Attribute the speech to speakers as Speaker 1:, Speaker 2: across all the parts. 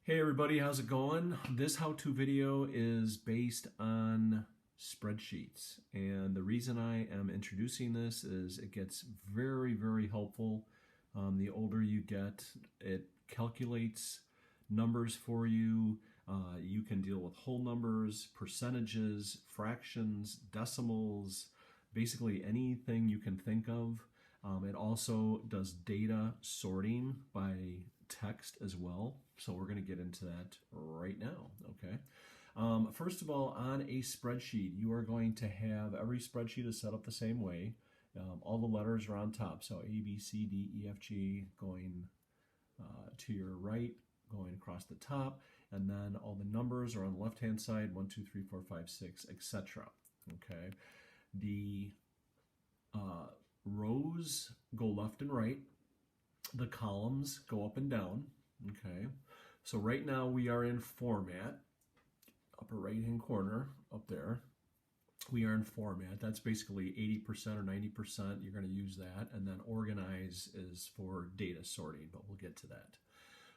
Speaker 1: Hey everybody, how's it going? This how-to video is based on spreadsheets, and the reason I am introducing this is it gets very helpful. The older you get, it calculates numbers for you. You can deal with whole numbers, percentages, fractions, decimals, basically anything you can think of. It also does data sorting by text as well. So we're going to get into that right now, okay? First of all, on a spreadsheet, you are going to have, every spreadsheet is set up the same way. All the letters are on top, so A, B, C, D, E, F, G going to your right, going across the top, and then all the numbers are on the left-hand side, 1, 2, 3, 4, 5, 6, etc. Okay? The rows go left and right. The columns go up and down. Okay, so right now we are in format, upper right hand corner up there. We are in format. That's basically 80% or 90%. You're going to use that. And then organize is for data sorting, but we'll get to that.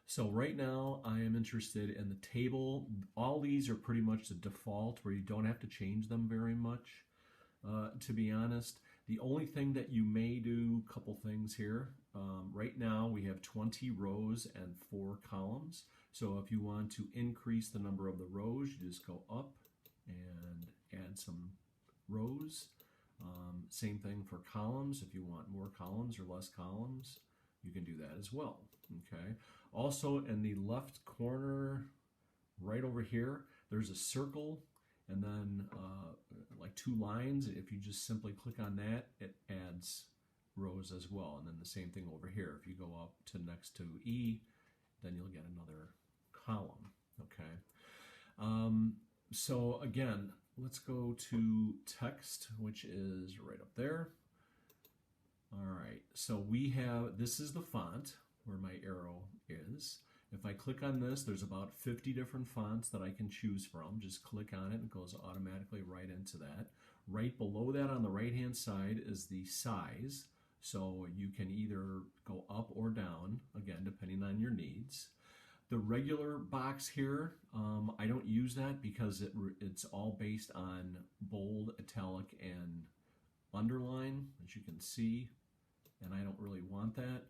Speaker 1: So right now I am interested in the table. All these are pretty much the default where you don't have to change them very much, to be honest. The only thing that you may do, a couple things here. Right now we have 20 rows and 4 columns. So if you want to increase the number of the rows, you just go up and add some rows. Same thing for columns. If you want more columns or less columns, you can do that as well. Okay. Also in the left corner, right over here, there's a circle and then like 2 lines. If you just simply click on that, it adds rows as well. And then the same thing over here. If you go up to next to E, then you'll get another column. Okay. So again, let's go to text, which is right up there. All right. So we have, this is the font where my arrow is. If I click on this, there's about 50 different fonts that I can choose from. Just click on it and it goes automatically right into that. Right below that on the right-hand side is the size. So you can either go up or down, again, depending on your needs. The regular box here, I don't use that because it's all based on bold, italic, and underline, as you can see. And I don't really want that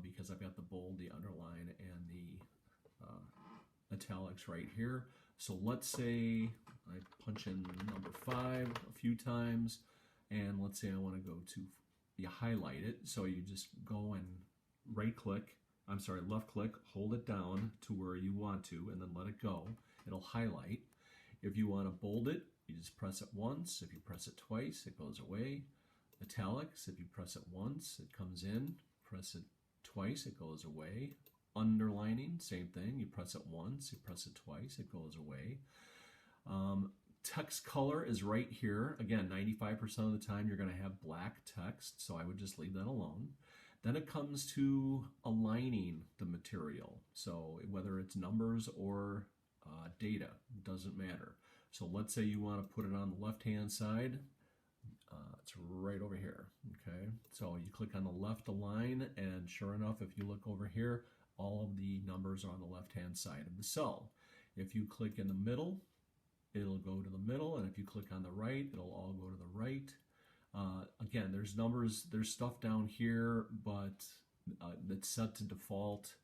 Speaker 1: because I've got the bold, the underline, and the italics right here. So let's say I punch in number 5 a few times, and let's say I want to go to, you highlight it, so you just go and left click, hold it down to where you want to, and then let it go. It'll highlight. If you want to bold it, you just press it once. If you press it twice, it goes away. Italics, if you press it once, it comes in. Press it twice, it goes away. Underlining, same thing. You press it once, you press it twice, it goes away. Text color is right here. Again, 95% of the time you're going to have black text, so I would just leave that alone. Then it comes to aligning the material. So whether it's numbers or data, doesn't matter. So let's say you want to put it on the left-hand side. It's right over here, okay? So you click on the left align, and sure enough, if you look over here, all of the numbers are on the left-hand side of the cell. If you click in the middle, it'll go to the middle, and if you click on the right, it'll all go to the right. Again, there's numbers, there's stuff down here, but it's set to default,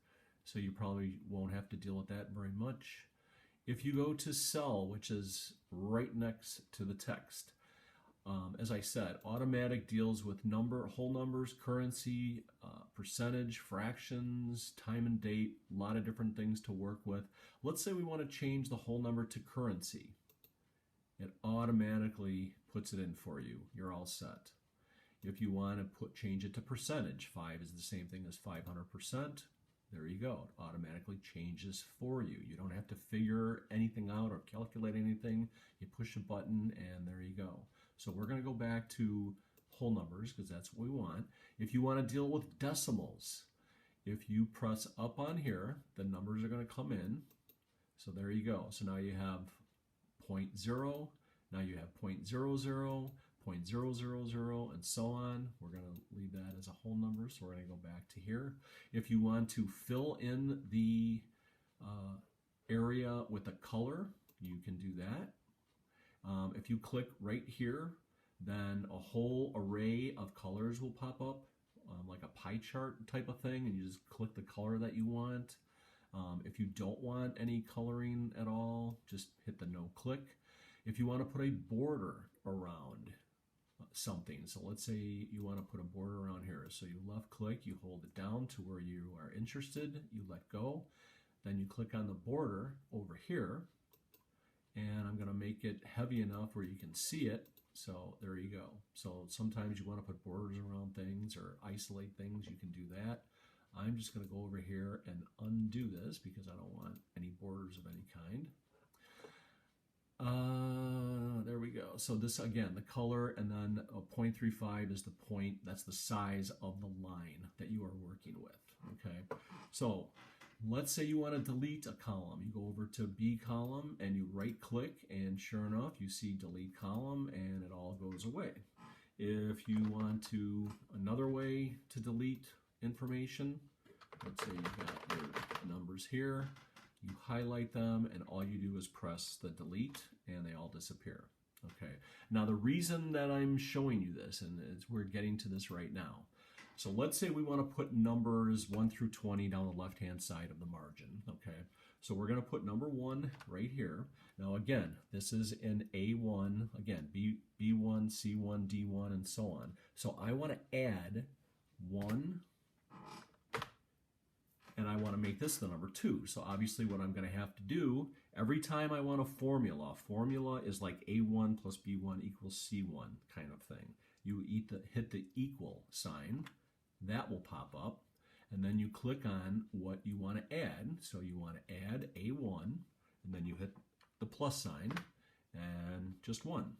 Speaker 1: so you probably won't have to deal with that very much. If you go to cell, which is right next to the text, as I said, automatic deals with whole numbers, currency, percentage, fractions, time and date, a lot of different things to work with. Let's say we want to change the whole number to currency. It automatically puts it in for you. You're all set. If you want to change it to percentage, 5 is the same thing as 500%. There you go. It automatically changes for you. You don't have to figure anything out or calculate anything. You push a button and there you go. So we're going to go back to whole numbers because that's what we want. If you want to deal with decimals, if you press up on here, the numbers are going to come in. So there you go. So now you have 0.0, now you have 0.00, 0.000, and so on. We're going to leave that as a whole number, so we're going to go back to here. If you want to fill in the area with a color, you can do that. If you click right here, then a whole array of colors will pop up, like a pie chart type of thing, and you just click the color that you want. If you don't want any coloring at all, just hit the no click. If you want to put a border around something, so let's say you want to put a border around here, so you left click, you hold it down to where you are interested, you let go, then you click on the border over here, and I'm going to make it heavy enough where you can see it. So there you go. So sometimes you want to put borders around things or isolate things, you can do that. I'm just going to go over here and undo this because I don't want any borders of any kind. There we go. So this, again, the color, and then a 0.35 is the point, that's the size of the line that you are working with. Okay, so let's say you want to delete a column. You go over to B column and you right click, and sure enough you see delete column and it all goes away. If you want to, another way to delete information, let's say you've got your numbers here, you highlight them and all you do is press the delete and they all disappear. Okay, now the reason that I'm showing you this, and we're getting to this right now, so let's say we want to put numbers 1 through 20 down the left hand side of the margin. Okay, so we're going to put number 1 right here. Now again, this is in A1, again B1, C1, D1, and so on. So I want to add 1, and I want to make this the number 2. So obviously what I'm going to have to do, every time I want a formula is like A1 plus B1 equals C1 kind of thing. You hit the equal sign, that will pop up, and then you click on what you want to add. So you want to add A1, and then you hit the plus sign, and just 1.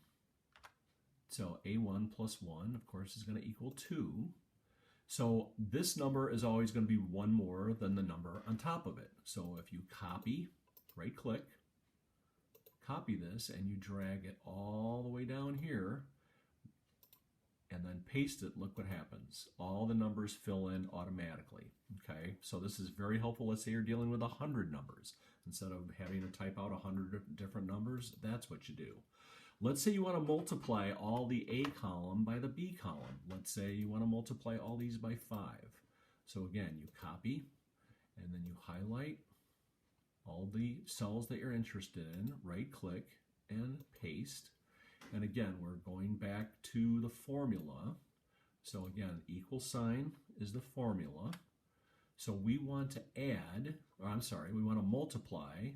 Speaker 1: So A1 plus 1, of course, is going to equal 2. So this number is always going to be 1 more than the number on top of it. So if you copy, right click, copy this, and you drag it all the way down here, and then paste it, look what happens. All the numbers fill in automatically. Okay, so this is very helpful. Let's say you're dealing with 100 numbers. Instead of having to type out 100 different numbers, that's what you do. Let's say you want to multiply all the A column by the B column. Let's say you want to multiply all these by 5. So again, you copy, and then you highlight all the cells that you're interested in, right click, and paste. And again, we're going back to the formula. So again, equal sign is the formula. So we want to add, or I'm sorry, we want to multiply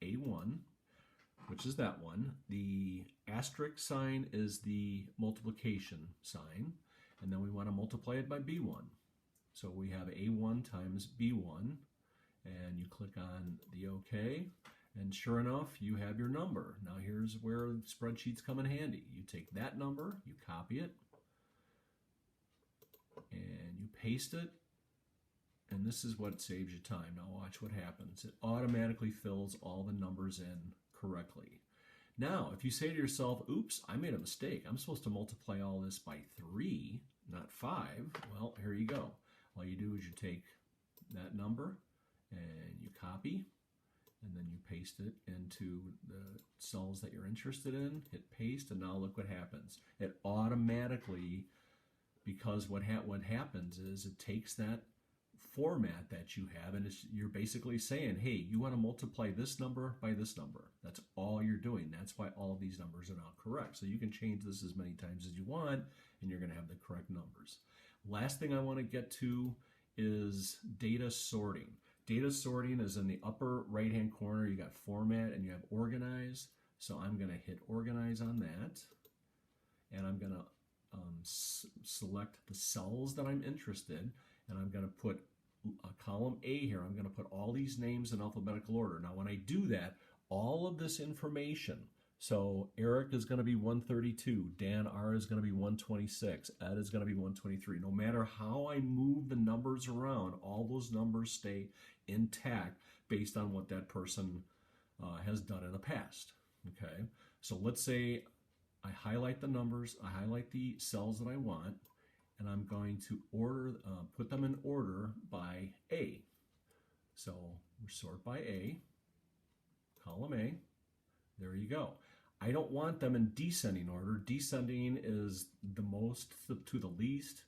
Speaker 1: A1, which is that one. The asterisk sign is the multiplication sign. And then we want to multiply it by B1. So we have A1 times B1, and you click on the OK. And sure enough, you have your number. Now here's where spreadsheets come in handy. You take that number, you copy it, and you paste it, and this is what saves you time. Now watch what happens. It automatically fills all the numbers in correctly. Now, if you say to yourself, oops, I made a mistake. I'm supposed to multiply all this by 3, not 5. Well, here you go. All you do is you take that number and you copy, and then you paste it into the cells that you're interested in, hit paste, and now look what happens. It automatically, because what happens is it takes that format that you have, and you're basically saying, hey, you want to multiply this number by this number. That's all you're doing. That's why all of these numbers are now correct. So you can change this as many times as you want, and you're going to have the correct numbers. Last thing I want to get to is data sorting. Data sorting is in the upper right-hand corner. You got format and you have organize. So I'm going to hit organize on that. And I'm going to select the cells that I'm interested. And I'm going to put a column A here. I'm going to put all these names in alphabetical order. Now when I do that, all of this information, so Eric is going to be 132, Dan R is going to be 126, Ed is going to be 123. No matter how I move the numbers around, all those numbers stay intact based on what that person has done in the past. Okay, so let's say I highlight the numbers, I highlight the cells that I want, and I'm going to put them in order by A. So we sort by A. column A. There you go. I don't want them in descending order. Descending is the most to the least.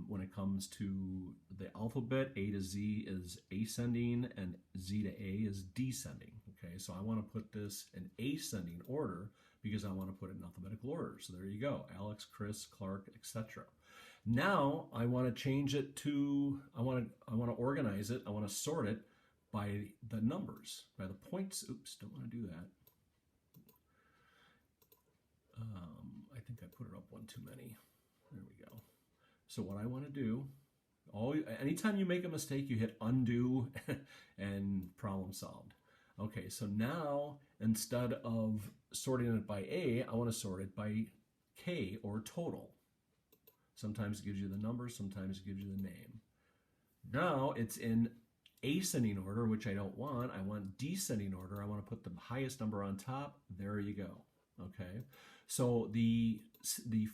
Speaker 1: When it comes to the alphabet, A to Z is ascending and Z to A is descending. Okay, so I want to put this in ascending order because I want to put it in alphabetical order. So there you go, Alex, Chris, Clark, etc. Now I want to change it to, I want to organize it, I want to sort it by the numbers, by the points. Oops, don't want to do that. I think I put it up one too many. There we go. So what I want to do, anytime you make a mistake, you hit undo and problem solved. Okay, so now instead of sorting it by A, I want to sort it by K, or total. Sometimes it gives you the number, sometimes it gives you the name. Now it's in ascending order, which I don't want. I want descending order. I want to put the highest number on top. There you go. Okay, so the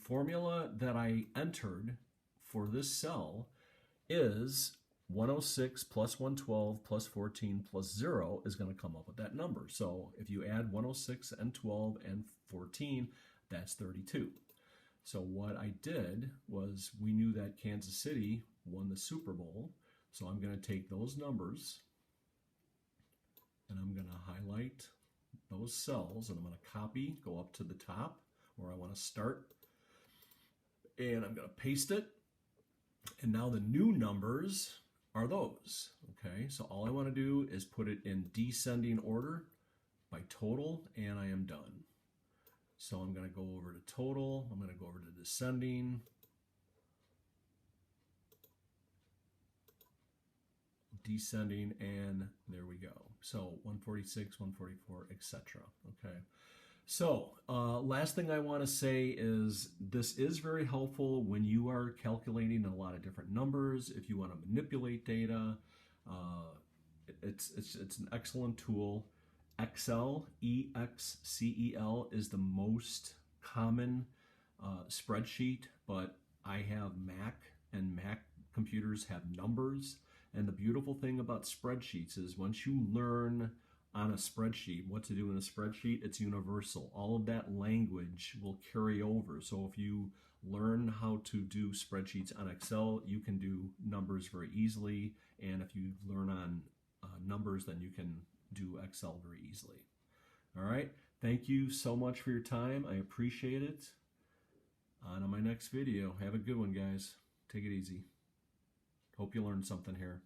Speaker 1: formula that I entered for this cell is 106 plus 112 plus 14 plus 0 is going to come up with that number. So if you add 106 and 12 and 14, that's 32. So what I did was, we knew that Kansas City won the Super Bowl. So I'm going to take those numbers and I'm going to highlight those cells, and I'm going to copy, go up to the top where I want to start, and I'm going to paste it. And now the new numbers are those. Okay, so all I want to do is put it in descending order by total, and I am done. So I'm going to go over to total, I'm going to go over to descending, descending, and there we go. So 146, 144, etc. Okay. So last thing I want to say is, this is very helpful when you are calculating a lot of different numbers. If you want to manipulate data, it's an excellent tool. Excel, EXCEL, is the most common spreadsheet, but I have Mac, and Mac computers have numbers. And the beautiful thing about spreadsheets is, once you learn on a spreadsheet what to do in a spreadsheet, it's universal. All of that language will carry over. So if you learn how to do spreadsheets on Excel, you can do numbers very easily. And if you learn on numbers, then you can do Excel very easily. All right. Thank you so much for your time. I appreciate it. On to my next video. Have a good one, guys. Take it easy. Hope you learned something here.